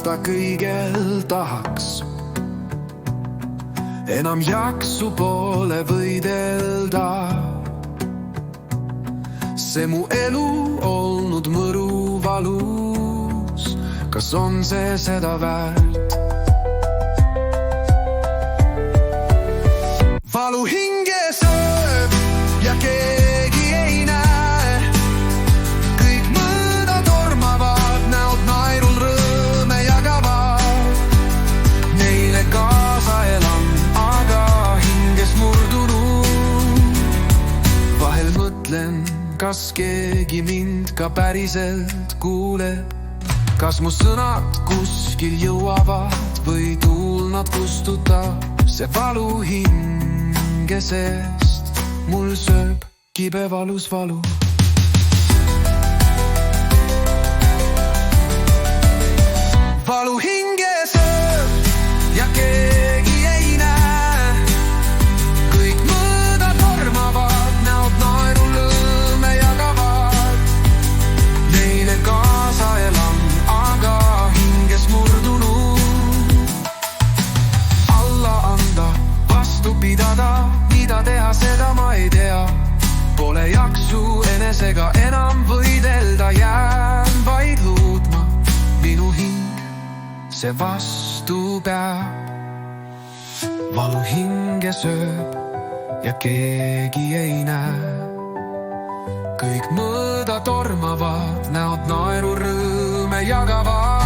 ta kõigel tahaks. Enam jaksu pole võidelda. See mu elu olnud mõru valus, kas on see seda väärt? Valu hinge sööb ja keegi ei näe. Kõik mõõda tormavad, näod naerul rõõme jagavad. Neile kaasa elan, aga hinges murdunud. Vahel mõtlen, kas keegi mind ka päriselt kuuleb. Kas mu sõnad kuskil jõuavad või tuul nad kustutab? See valu hinge seest mul sööb kibe valus valu. Valu hinge sööb ja keegi ei näe. Kõik mõõda tormavad, näod naerul lõõme jagavad. Neile kaasa elan, aga hinges murdunud. Alla anda, vastu pidada, mida teha, seda ma ei tea. Pole jaksu enesega enam võidelda, jään vaid luutma. Minu hing, see vastu peab. Valu hinge sööb ja keegi ei näe. Kõik mõõda tormavad, näod naeru rõõme jagavad.